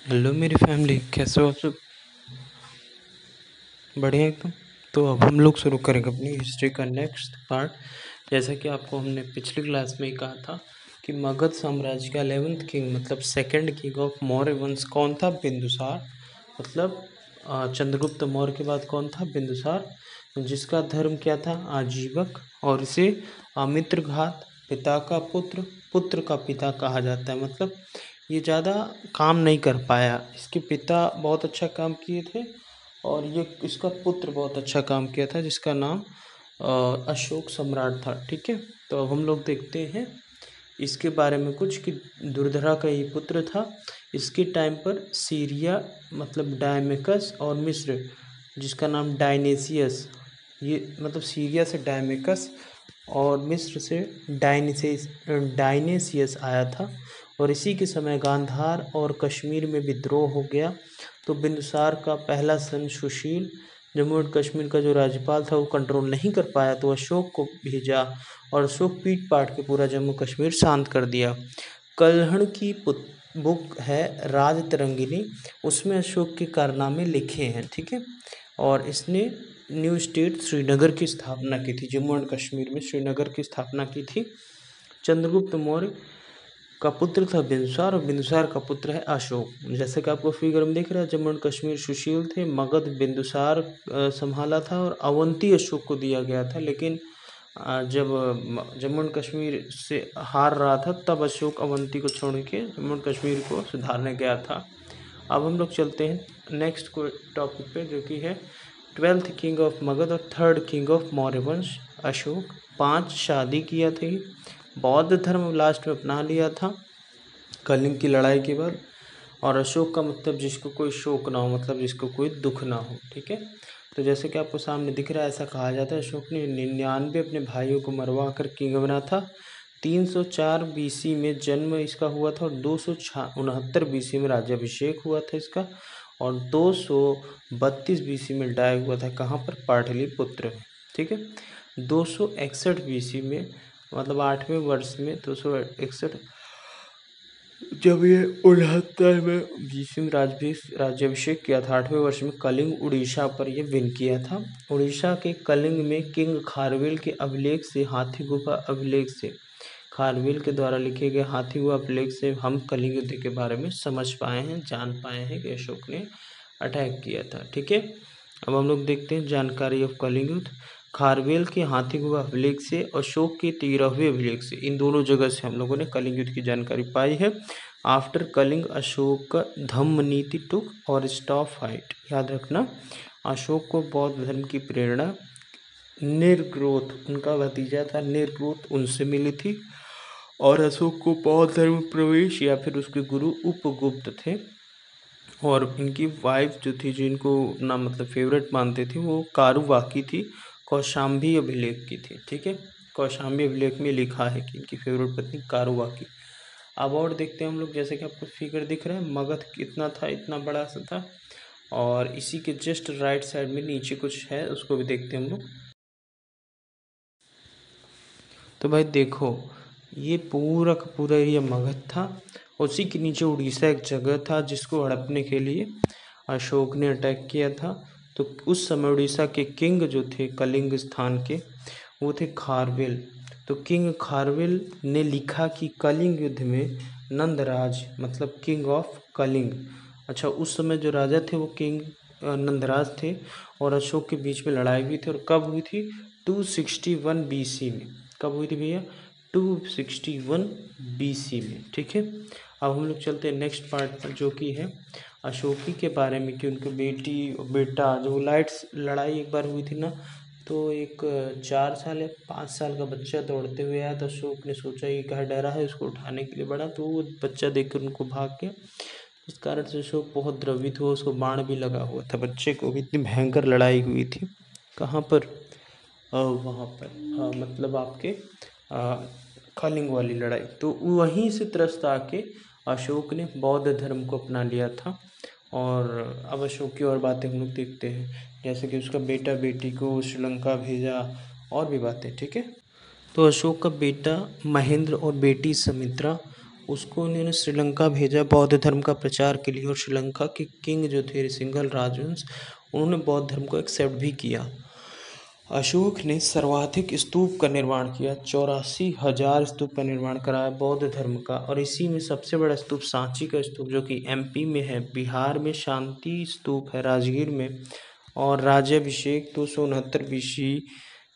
Hello मेरी family, कैसे हो आप सब? बढ़िया एकदम। तो अब हम लोग शुरू करेंगे अपनी हिस्ट्री का नेक्स्ट पार्ट। जैसा कि आपको हमने पिछली क्लास में ही कहा था कि मगध साम्राज्य का 11th किंग मतलब सेकंड किंग ऑफ मौर्य वंश कौन था? बिंदुसार। मतलब चंद्रगुप्त मौर्य के बाद कौन था? बिंदुसार, जिसका धर्म क्या था? आजीवक। और इसे अमित्रघात, पिता का पुत्र, पुत्र का पिता कहा जाता है। मतलब ये ज़्यादा काम नहीं कर पाया, इसके पिता बहुत अच्छा काम किए थे और ये इसका पुत्र बहुत अच्छा काम किया था, जिसका नाम अशोक सम्राट था। ठीक है, तो अब हम लोग देखते हैं इसके बारे में कुछ कि दुर्धरा का ये पुत्र था। इसके टाइम पर सीरिया मतलब डायमेकस और मिस्र, जिसका नाम डायनेसियस, ये मतलब सीरिया से डायमेकस और मिस्र से डायनेसियस आया था। और इसी के समय गांधार और कश्मीर में विद्रोह हो गया। तो बिंदुसार का पहला सन सुशील जम्मू एंड कश्मीर का जो राज्यपाल था वो कंट्रोल नहीं कर पाया, तो अशोक को भेजा और अशोक पीट पाट के पूरा जम्मू कश्मीर शांत कर दिया। कल्हण की बुक है राजतरंगिनी, उसमें अशोक के कारनामे लिखे हैं। ठीक है, और इसने न्यू स्टेट श्रीनगर की स्थापना की थी, जम्मू एंड कश्मीर में श्रीनगर की स्थापना की थी। चंद्रगुप्त मौर्य का पुत्र था बिंदुसार और बिंदुसार का पुत्र है अशोक। जैसे कि आपको फिगर में दिख रहा है, जम्मू एंड कश्मीर सुशील थे, मगध बिंदुसार संभाला था और अवंती अशोक को दिया गया था। लेकिन जब जम्मू एंड कश्मीर से हार रहा था तब अशोक अवंती को छोड़ के जम्मू एंड कश्मीर को सुधारने गया था। अब हम लोग चलते हैं नेक्स्ट को टॉपिक पे, जो कि है 12th किंग ऑफ मगध और 3rd किंग ऑफ मौर्य वंश अशोक। 5 शादी किया थी, बौद्ध धर्म लास्ट में अपना लिया था कलिंग की लड़ाई के बाद। और अशोक का मतलब जिसको कोई शोक ना हो, मतलब जिसको कोई दुख ना हो। ठीक है, तो जैसे कि आपको सामने दिख रहा है, ऐसा कहा जाता है अशोक ने 99 अपने भाइयों को मरवा कर किंग बना था। 304 बीसी में जन्म इसका हुआ था और 269 बीसी में राज्याभिषेक हुआ था इसका, और 232 बीसी में डाय हुआ था। कहाँ पर? पाटलिपुत्र में। ठीक है, 261 बीसी में मतलब 8वें वर्ष में 261 जब ये 69 में बीसी में राज्याभिषेक किया था 8वें वर्ष में, कलिंग उड़ीसा पर ये विन किया था। उड़ीसा के कलिंग में किंग खारवेल के अभिलेख से, हाथी गुफा अभिलेख से, खारवेल के द्वारा लिखे गए हाथी गुफा अभिलेख से हम कलिंग युद्ध के बारे में समझ पाए हैं, जान पाए हैं कि अशोक ने अटैक किया था। ठीक है, अब हम लोग देखते हैं जानकारी ऑफ कलिंग युद्ध। खारवेल के हाथी गुफा अभिलेख से, अशोक के 13वें अभिलेख से, इन दोनों जगह से हम लोगों ने कलिंग युद्ध की जानकारी पाई है। आफ्टर कलिंग अशोक धम्म नीति टुक और स्टॉप फाइट। याद रखना, अशोक को बौद्ध धर्म की प्रेरणा निर्ग्रोथ, उनका भतीजा था निर्ग्रोथ, उनसे मिली थी। और अशोक को बौद्ध धर्म प्रवेश या फिर उसके गुरु उपगुप्त थे। और इनकी वाइफ जो थी, जो इनको अपना मतलब फेवरेट मानते थे, वो कारुवाकी थी, कौशाम्बी अभिलेख की थी। ठीक है, कौशाम्बी अभिलेख में लिखा है कि इनकी फेवरेट पत्नी कारुवाकी। अब और देखते हैं हम लोग, जैसे कि आपको फिगर दिख रहा है, मगध कितना था, इतना बड़ा सा था। और इसी के जस्ट राइट साइड में नीचे कुछ है, उसको भी देखते हैं हम लोग। तो भाई देखो, ये पूरा का पूरा एरिया मगध था। उसी के नीचे उड़ीसा एक जगह था जिसको हड़पने के लिए अशोक ने अटैक किया था। तो उस समय उड़ीसा के किंग जो थे कलिंग स्थान के, वो थे खारवेल। तो किंग खारवेल ने लिखा कि कलिंग युद्ध में नंदराज मतलब किंग ऑफ कलिंग, अच्छा उस समय जो राजा थे वो किंग नंदराज थे, और अशोक के बीच में लड़ाई हुई थी। और कब हुई थी? 261 बीसी में। कब हुई थी भैया? 261 बीसी में। ठीक है, अब हम लोग चलते हैं नेक्स्ट पार्ट पर, जो कि है अशोकी के बारे में, कि उनकी बेटी बेटा जो लाइट्स लड़ाई एक बार हुई थी ना, तो एक 4 साल या 5 साल का बच्चा दौड़ते हुए आया, तो अशोक ने सोचा ये कहा डरा है, उसको उठाने के लिए बढ़ा, तो वो बच्चा देखकर उनको भाग गया। इस कारण से अशोक बहुत द्रवित हुआ, उसको बाण भी लगा हुआ था बच्चे को भी। इतनी भयंकर लड़ाई हुई थी। कहाँ पर? वहाँ पर मतलब आपके कलिंग वाली लड़ाई। तो वहीं से त्रस्त आके अशोक ने बौद्ध धर्म को अपना लिया था। और अब अशोक की और बातें हम लोग देखते हैं, जैसे कि उसका बेटा बेटी को श्रीलंका भेजा, और भी बातें। ठीक है, तो अशोक का बेटा महेंद्र और बेटी सुमित्रा उसको उन्होंने श्रीलंका भेजा बौद्ध धर्म का प्रचार के लिए। और श्रीलंका के किंग जो थे सिंघल राजवंश, उन्होंने बौद्ध धर्म को एक्सेप्ट भी किया। अशोक ने सर्वाधिक स्तूप का निर्माण किया, 84,000 स्तूप का निर्माण कराया बौद्ध धर्म का। और इसी में सबसे बड़ा स्तूप सांची का स्तूप जो कि एमपी में है, बिहार में शांति स्तूप है राजगीर में। और राज्याभिषेक 269 BC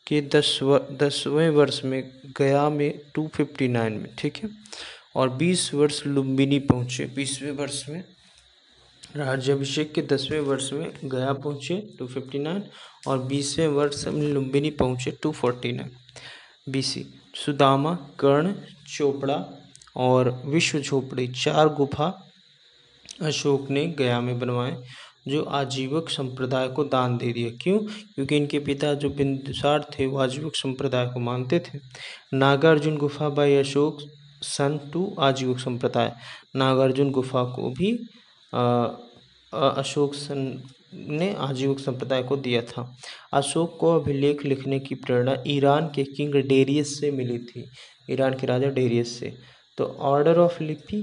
के 10वें वर्ष में गया में 259 में, ठीक है। और 20 वर्ष लुम्बिनी पहुँचे, 20वें वर्ष में राज्याभिषेक के 10वें वर्ष में गया पहुँचे 259 और 20वें वर्ष में लुम्बिनी पहुँचे 249 BC। सुदामा, कर्ण, चोपड़ा और विश्व झोपड़ी 4 गुफा अशोक ने गया में बनवाए, जो आजीवक संप्रदाय को दान दे दिया। क्यों? क्योंकि इनके पिता जो बिंदुसार थे वो आजीवक संप्रदाय को मानते थे। नागार्जुन गुफा बाय अशोक सन 2 आजीवक संप्रदाय। नागार्जुन गुफा को भी अशोक सन ने आजीवक संप्रदाय को दिया था। अशोक को अभिलेख लिखने की प्रेरणा ईरान के किंग डेरियस से मिली थी, ईरान के राजा डेरियस से। तो ऑर्डर ऑफ लिपि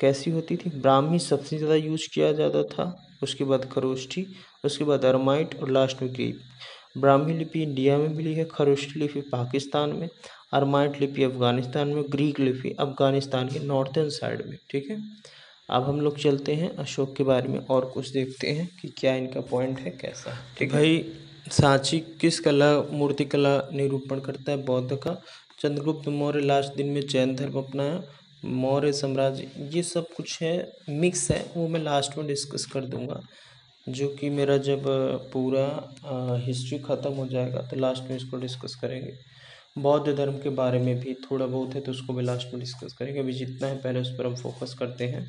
कैसी होती थी? ब्राह्मी सबसे ज़्यादा यूज किया जाता था, उसके बाद खरोष्ठी, उसके बाद अरमाइट और लास्ट में ग्रीक। ब्राह्मी लिपि इंडिया में मिली है, खरोष्ठी लिपि पाकिस्तान में, अरमाइट लिपि अफगानिस्तान में, ग्रीक लिपि अफगानिस्तान के नॉर्थर्न साइड में, ठीक है। अब हम लोग चलते हैं अशोक के बारे में और कुछ देखते हैं कि क्या इनका पॉइंट है, कैसा, ठीक भाई। सांची किस कला, मूर्ति कला निरूपण करता है? बौद्ध का। चंद्रगुप्त मौर्य लास्ट दिन में जैन धर्म अपनाया। मौर्य साम्राज्य, ये सब कुछ है, मिक्स है, वो मैं लास्ट में डिस्कस कर दूंगा, जो कि मेरा जब पूरा हिस्ट्री ख़त्म हो जाएगा तो लास्ट में इसको डिस्कस करेंगे। बौद्ध धर्म के बारे में भी थोड़ा बहुत है तो उसको भी लास्ट में डिस्कस करेंगे। अभी जितना है पहले उस पर हम फोकस करते हैं।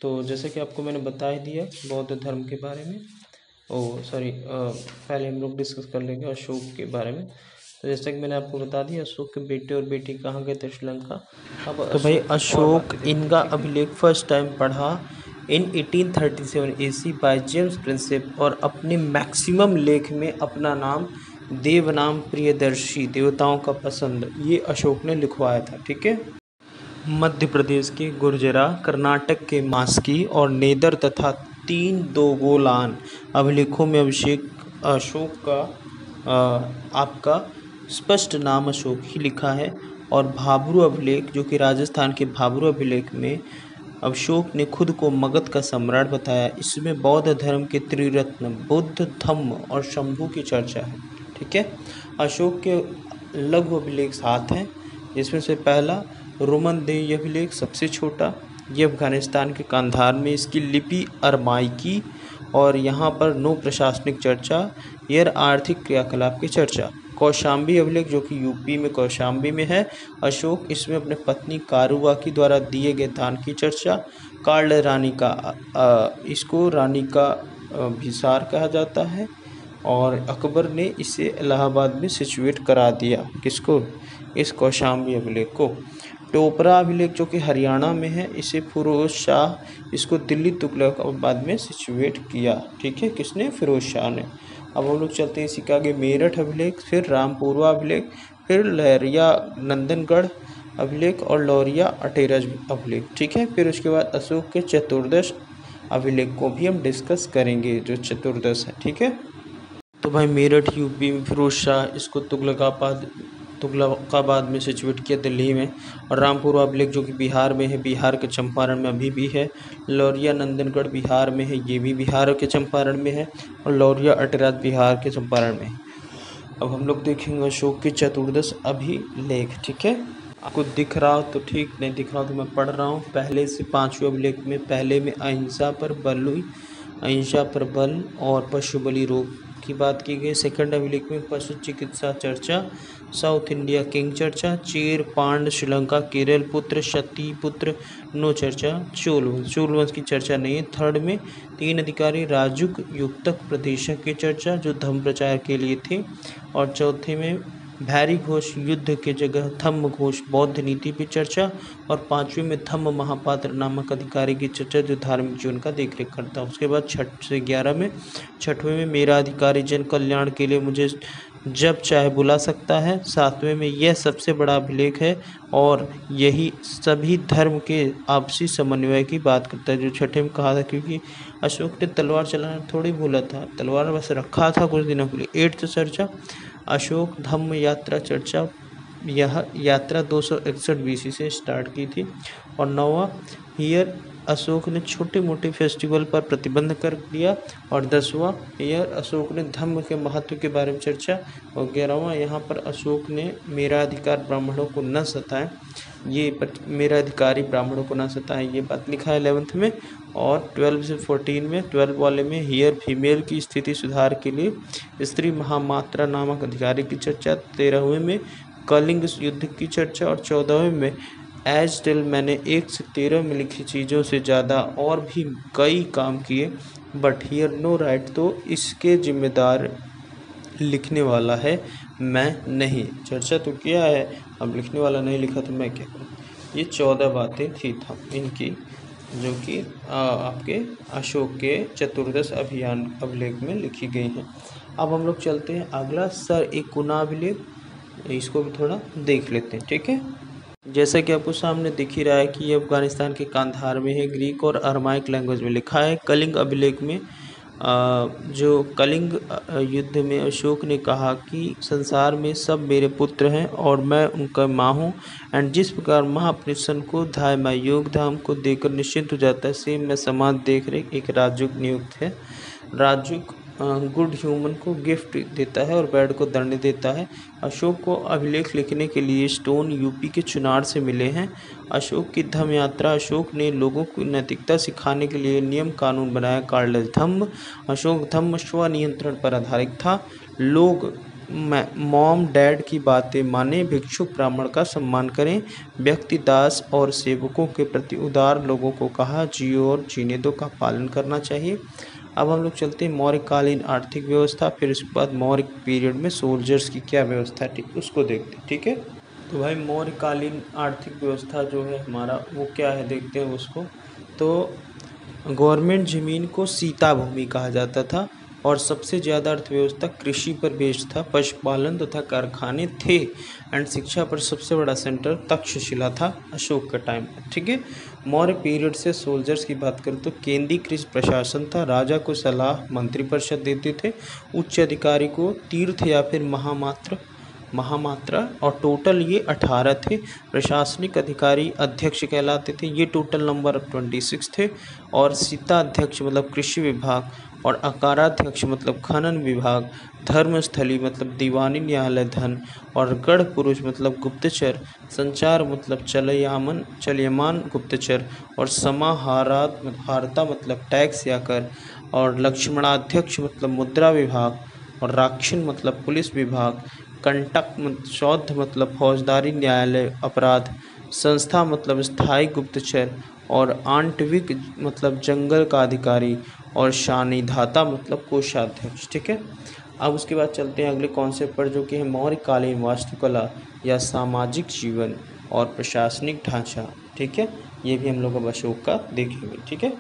तो जैसे कि आपको मैंने बता ही दिया बौद्ध धर्म के बारे में, पहले हम लोग डिस्कस कर लेंगे अशोक के बारे में। तो जैसा कि मैंने आपको बता दिया, अशोक के बेटे और बेटी कहाँ गए थे? श्रीलंका। अब तो भाई अशोक इनका अभिलेख फर्स्ट टाइम पढ़ा इन 1837 AC बाय जेम्स प्रिंसेप, और अपने मैक्सिमम लेख में अपना नाम देवनाम प्रियदर्शी, देवताओं का पसंद, ये अशोक ने लिखवाया था, ठीक है। मध्य प्रदेश के गुर्जरा, कर्नाटक के मास्की और नेदर तथा 3 दोगोलान अभिलेखों में अशोक का आपका स्पष्ट नाम अशोक ही लिखा है। और भाब्रू अभिलेख, जो कि राजस्थान के भाब्रू अभिलेख में अशोक ने खुद को मगध का सम्राट बताया। इसमें बौद्ध धर्म के त्रिरत्न बुद्ध, धम्म और शंभू की चर्चा है, ठीक है। अशोक के लघु अभिलेख 7 हैं, जिसमें से पहला रोमनदेही अभिलेख सबसे छोटा, ये अफगानिस्तान के कांधार में, इसकी लिपि अरमाइकी, और यहाँ पर नो प्रशासनिक चर्चा, यह आर्थिक क्रियाकलाप की चर्चा। कौशाम्बी अभिलेख, जो कि यूपी में कौशाम्बी में है, अशोक इसमें अपने पत्नी कारुवाकी द्वारा दिए गए दान की चर्चा। कार्ल रानी का इसको रानी का भिसार कहा जाता है, और अकबर ने इसे इलाहाबाद में सिचुएट करा दिया, किसको? इस कौशाम्बी अभिलेख को। टोपरा अभिलेख, जो कि हरियाणा में है, इसे फिरोज शाह इसको दिल्ली तुगलकाबाद में सिचुएट किया, ठीक है, किसने? फिरोज शाह ने। अब हम लोग चलते हैं इसी के आगे, मेरठ अभिलेख, फिर रामपुरवा अभिलेख, फिर लहरिया नंदनगढ़ अभिलेख और लौरिया अटेरज अभिलेख, ठीक है। फिर उसके बाद अशोक के चतुर्दश अभिलेख को भी हम डिस्कस करेंगे, जो चतुर्दश है, ठीक है। तो भाई मेरठ यूपी में, फिरोज शाह इसको तुगलकाबाद में सिचुएट किया दिल्ली में। और रामपुर अभिलेख, जो कि बिहार में है, बिहार के चंपारण में अभी भी है। लौरिया नंदनगढ़ बिहार में है, ये भी बिहार के चंपारण में है। और लौरिया अटराज बिहार के चंपारण में है। अब हम लोग देखेंगे अशोक के चतुर्दश अभिलेख, ठीक है। आपको दिख रहा हो तो ठीक, नहीं दिख रहा हो तो मैं पढ़ रहा हूँ। पहले से 5वें अभिलेख में, पहले में अहिंसा पर बल और पशु बलि रोग की बात की गई। सेकंड अभिलेख में पशु चिकित्सा चर्चा, साउथ इंडिया किंग चर्चा, चेर पांड श्रीलंका केरल पुत्र, शती पुत्र नो चर्चा, चोल वंश की चर्चा नहीं है। थर्ड में 3 अधिकारी राजुक युक्तक प्रदेशक की चर्चा, जो धर्म प्रचार के लिए थे। और चौथे में भैरी घोष युद्ध के जगह धम्म घोष बौद्ध नीति की चर्चा। और 5वें में धम्म महापात्र नामक अधिकारी की चर्चा, जो धार्मिक जीवन का देखरेख करता है। उसके बाद 6 से 11 में, 6वें में मेरा अधिकारी जन कल्याण के लिए मुझे जब चाहे बुला सकता है। 7वें में यह सबसे बड़ा अभिलेख है और यही सभी धर्म के आपसी समन्वय की बात करता है, जो 6ठे में कहा था, क्योंकि अशोक ने तलवार चलाना थोड़ी भूला था, तलवार बस रखा था कुछ दिनों के लिए। 8th चर्चा, अशोक धम्म यात्रा चर्चा, यह यात्रा 261 BC से स्टार्ट की थी। और 9वां, हियर अशोक ने छोटे मोटे फेस्टिवल पर प्रतिबंध कर दिया। और 10वां, हियर अशोक ने धम्म के महत्व के बारे में चर्चा। और 11वां, यहाँ पर अशोक ने मेरा अधिकार ब्राह्मणों को न सताएं, ये मेरा अधिकारी ब्राह्मणों को न सताएं, ये बात लिखा है 11th में। और 12 से 14 में, 12 वाले में हियर फीमेल की स्थिति सुधार के लिए स्त्री महामात्रा नामक अधिकारी की चर्चा। 13वें में कलिंग युद्ध की चर्चा। और 14वें में एज टिल मैंने 1 से 13 में लिखी चीज़ों से ज़्यादा और भी कई काम किए, बट हियर नो राइट, तो इसके जिम्मेदार लिखने वाला है, मैं नहीं। चर्चा तो किया है, अब लिखने वाला नहीं लिखा तो मैं क्या करूँ। ये 14 बातें थी इनकी, जो कि आपके अशोक के चतुर्दश अभिलेख में लिखी गई हैं। अब हम लोग चलते हैं अगला सर एकुना अभिलेख, इसको भी थोड़ा देख लेते हैं, ठीक है। जैसा कि आपको सामने दिख ही रहा है कि ये अफगानिस्तान के कांधार में है, ग्रीक और अरमाइक लैंग्वेज में लिखा है। कलिंग अभिलेख में जो कलिंग युद्ध में अशोक ने कहा कि संसार में सब मेरे पुत्र हैं और मैं उनका माँ हूँ, एंड जिस प्रकार माँ अपने सन को धाय योग धाम को देकर निश्चिंत हो जाता है, सेम मैं समाज देख रेख एक राजयुग नियुक्त है। राजयुग गुड ह्यूमन को गिफ्ट देता है और बैड को दंड देता है। अशोक को अभिलेख लिखने के लिए स्टोन यूपी के चुनार से मिले हैं। अशोक की धम्म यात्रा, अशोक ने लोगों को नैतिकता सिखाने के लिए नियम कानून बनाया, कार्डलेस धम्म। अशोक धम्म स्वनियंत्रण पर आधारित था। लोग मॉम डैड की बातें माने, भिक्षुक ब्राह्मण का सम्मान करें, व्यक्ति दास और सेवकों के प्रति उदार लोगों को कहा, जियो और जीने दो का पालन करना चाहिए। अब हम लोग चलते हैं मौर्यकालीन आर्थिक व्यवस्था, फिर उसके बाद मौर्य पीरियड में सोल्जर्स की क्या व्यवस्था थी उसको देखते हैं, ठीक है। तो भाई मौर्यकालीन आर्थिक व्यवस्था जो है हमारा वो क्या है, देखते हैं उसको। तो गवर्नमेंट ज़मीन को सीता भूमि कहा जाता था और सबसे ज़्यादा अर्थव्यवस्था कृषि पर बेस्ड था, पशुपालन तथा कारखाने थे, एंड शिक्षा पर सबसे बड़ा सेंटर तक्षशिला था अशोक का टाइम पर, ठीक है। मौर्य पीरियड से सोल्जर्स की बात करें तो केंद्रीकृत प्रशासन था, राजा को सलाह मंत्रिपरिषद देते थे, उच्च अधिकारी को तीर्थ या फिर महामात्रा और टोटल ये 18 थे। प्रशासनिक अधिकारी अध्यक्ष कहलाते थे, ये टोटल नंबर 26 थे। और सीता अध्यक्ष मतलब कृषि विभाग, और अकाराध्यक्ष मतलब खनन विभाग, धर्मस्थली मतलब दीवानी न्यायालय धन, और गढ़ पुरुष मतलब गुप्तचर, संचार मतलब चलयमान गुप्तचर, और समाहारता मतलब टैक्स या कर, और लक्ष्मणाध्यक्ष मतलब मुद्रा विभाग, और राक्षिण मतलब पुलिस विभाग, कंटक शौध मतलब फौजदारी न्यायालय अपराध, संस्था मतलब स्थायी गुप्तचर, और आंटविक मतलब जंगल का अधिकारी, और शानिधाता मतलब कोषाध्यक्ष, ठीक है। अब उसके बाद चलते हैं अगले कॉन्सेप्ट पर, जो कि है मौर्यकालीन वास्तुकला या सामाजिक जीवन और प्रशासनिक ढांचा, ठीक है। ये भी हम लोग अब अशोक का देखेंगे, ठीक है।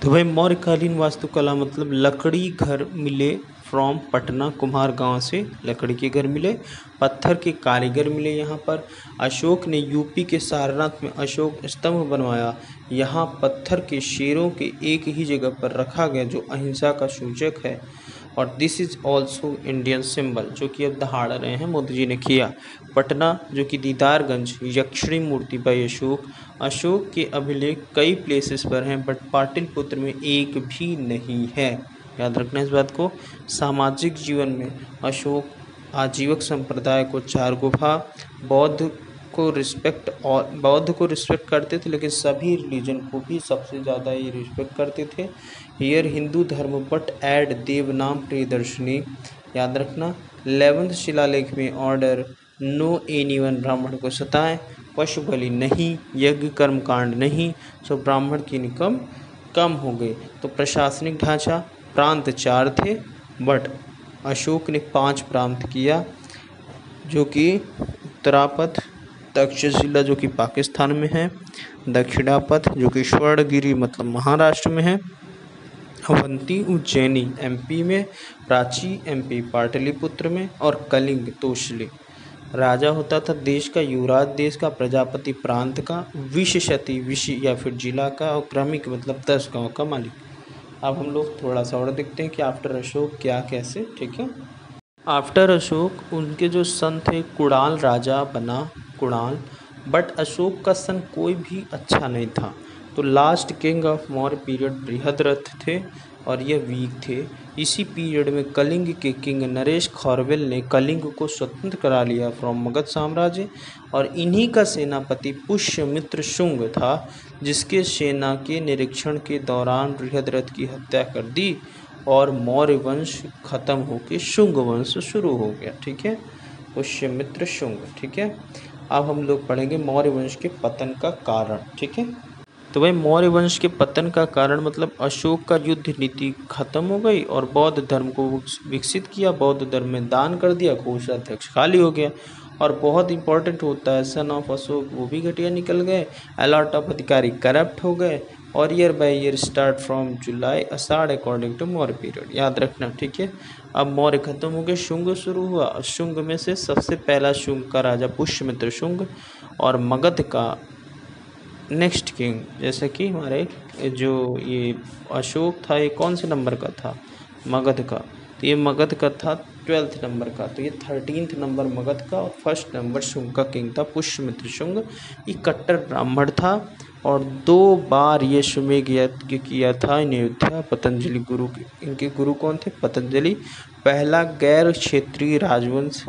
तो भाई मौर्यकालीन वास्तुकला मतलब लकड़ी घर मिले फ्रॉम पटना, कुम्हार गांव से लकड़ी के घर मिले, पत्थर के कारीगर मिले। यहाँ पर अशोक ने यूपी के सारनाथ में अशोक स्तंभ बनवाया, यहाँ पत्थर के शेरों के एक ही जगह पर रखा गया जो अहिंसा का सूचक है। और this is also Indian symbol, जो कि अब दहाड़ रहे हैं मोदी जी ने किया। पटना जो कि दीदारगंज, यक्षिणी मूर्ति बाई अशोक के अभिलेख कई प्लेसेस पर हैं, बट पाटलिपुत्र में एक भी नहीं है, याद रखना इस बात को। सामाजिक जीवन में अशोक आजीवक संप्रदाय को 4 गुफा, बौद्ध को रिस्पेक्ट करते थे, लेकिन सभी रिलीजन को भी सबसे ज़्यादा ये रिस्पेक्ट करते थे। हियर हिंदू धर्म बट ऐड देवनाम प्रियदर्शनी, याद रखना। 11वें शिलालेख में ऑर्डर नो एनीवन, ब्राह्मण को सताएं, पशु बलि नहीं, यज्ञ कर्म कांड नहीं, सो ब्राह्मण की इनकम कम हो गई। तो प्रशासनिक ढांचा, प्रांत 4 थे, बट अशोक ने 5 प्रांत किया, जो कि उत्तरापथ, तक्षशिला जो कि पाकिस्तान में है, दक्षिणापथ जो कि स्वर्णगिरी मतलब महाराष्ट्र में है, अवंती उज्जैनी एमपी में, प्राची एमपी पाटलिपुत्र में, और कलिंग तोशली। राजा होता था देश का, युवराज देश का, प्रजापति प्रांत का, विशशति विश या फिर जिला का, और क्रमिक मतलब 10 गांव का मालिक। अब हम लोग थोड़ा सा और देखते हैं कि आफ्टर अशोक क्या कैसे, ठीक है। आफ्टर अशोक उनके जो सन थे, कुणाल राजा बना, कुणाल। बट अशोक का सन कोई भी अच्छा नहीं था, तो last king of Maurya period Brihadratha थे और ये वीक थे। इसी पीरियड में कलिंग के किंग नरेश खौरवेल ने कलिंग को स्वतंत्र करा लिया फ्रॉम मगध साम्राज्य, और इन्हीं का सेनापति पुष्यमित्र शुंग था, जिसके सेना के निरीक्षण के दौरान बृहद्रथ की हत्या कर दी और मौर्य वंश खत्म होकर शुंग वंश शुरू हो गया, ठीक है। पुष्यमित्र शुंग, ठीक है। अब हम लोग पढ़ेंगे मौर्य वंश के पतन का कारण, ठीक है। तो भाई मौर्य वंश के पतन का कारण मतलब अशोक का युद्ध नीति खत्म हो गई और बौद्ध धर्म को विकसित किया, बौद्ध धर्म में दान कर दिया, कोषाध्यक्ष खाली हो गया। और बहुत इंपॉर्टेंट होता है, सन ऑफ अशोक वो भी घटिया निकल गए, अलॉट ऑफ अधिकारी करप्ट हो गए, और year by year start from July Ashadh according to Maurya period, याद रखना, ठीक है। अब मौर्य खत्म हो गए, शुंग शुरू हुआ। शुंग में से सबसे पहला शुंग का राजा पुष्यमित्र शुंग, और मगध का नेक्स्ट किंग, जैसे कि हमारे जो ये अशोक था ये कौन से नंबर का था, मगध का, तो ये मगध का था 12th नंबर का, तो ये 13th नंबर मगध का, और फर्स्ट नंबर शुंग का किंग था पुष्यमित्र शुंग। ये कट्टर ब्राह्मण था और 2 बार ये श्वमेध यज्ञ किया था इन अयोध्या पतंजलि गुरु के। इनके गुरु कौन थे, पतंजलि। पहला गैर क्षेत्रीय राजवंश,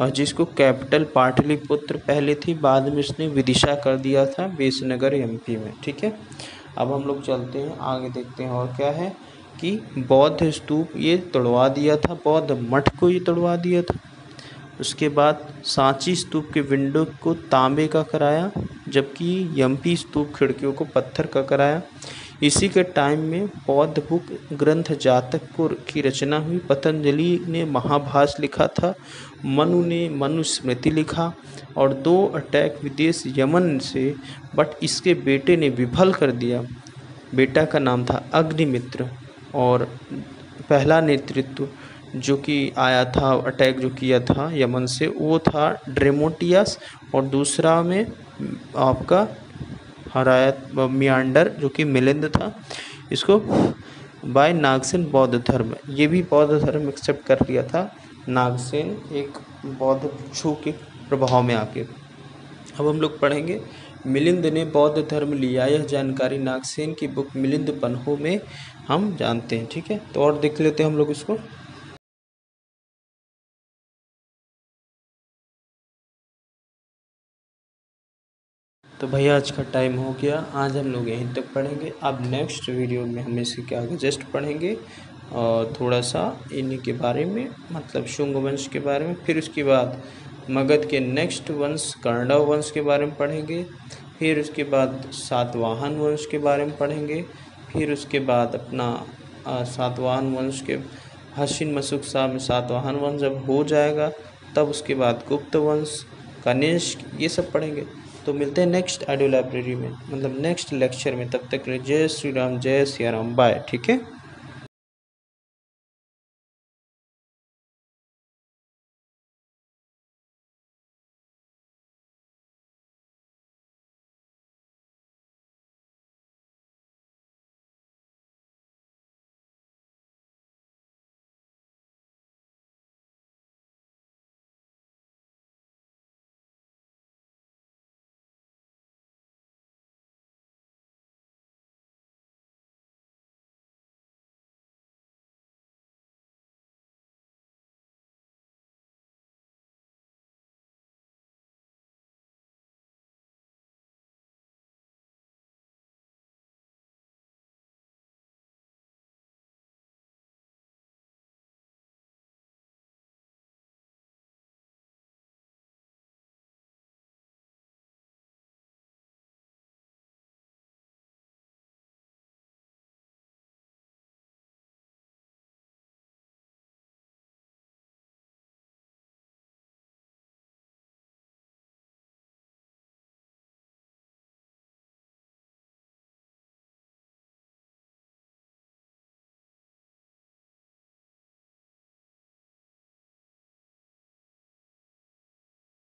और जिसको कैपिटल पाटलिपुत्र पहले थी, बाद में इसने विदिशा कर दिया था वेसनगर एमपी में, ठीक है। अब हम लोग चलते हैं आगे, देखते हैं और क्या है कि बौद्ध स्तूप ये तोड़वा दिया था, बौद्ध मठ को ये तोड़वा दिया था। उसके बाद सांची स्तूप के विंडो को तांबे का कराया, जबकि एमपी स्तूप खिड़कियों को पत्थर का कराया। इसी के टाइम में बौद्ध बुक ग्रंथ जातक को की रचना हुई। पतंजलि ने महाभाष्य लिखा था, मनु ने मनुस्मृति लिखा, और 2 अटैक विदेश यमन से, बट इसके बेटे ने विफल कर दिया। बेटा का नाम था अग्निमित्र, और पहला नेतृत्व जो कि आया था, अटैक जो किया था यमन से, वो था ड्रेमोटियस, और दूसरा में आपका हरायत मियांडर जो कि मिलिंद था। इसको बाय नागसेन बौद्ध धर्म, ये भी बौद्ध धर्म एक्सेप्ट कर लिया था नागसेन एक बौद्ध भिक्षु के प्रभाव में आके। अब हम लोग पढ़ेंगे मिलिंद ने बौद्ध धर्म लिया, यह जानकारी नागसेन की बुक मिलिंद पन्हो में हम जानते हैं, ठीक है। तो और देख लेते हैं हम लोग इसको। तो भैया आज का टाइम हो गया, आज हम लोग यहीं तक पढ़ेंगे। अब नेक्स्ट वीडियो में हम इसके आगे जस्ट पढ़ेंगे और थोड़ा सा इन्हीं के बारे में, मतलब शुंग वंश के बारे में। फिर उसके बाद मगध के नेक्स्ट वंश कर्णव वंश के बारे में पढ़ेंगे। फिर उसके बाद सातवाहन वंश के बारे में पढ़ेंगे। फिर उसके बाद अपना सातवाहन वंश के हसीन मसुकसा में सातवाहन वंश जब हो जाएगा, तब उसके बाद गुप्त वंश, कनिष्क, ये सब पढ़ेंगे। तो मिलते हैं नेक्स्ट ऑडियो लाइब्रेरी में, मतलब नेक्स्ट लेक्चर में। तब तक के लिए जय श्री राम, जय सिया राम, बाय, ठीक है।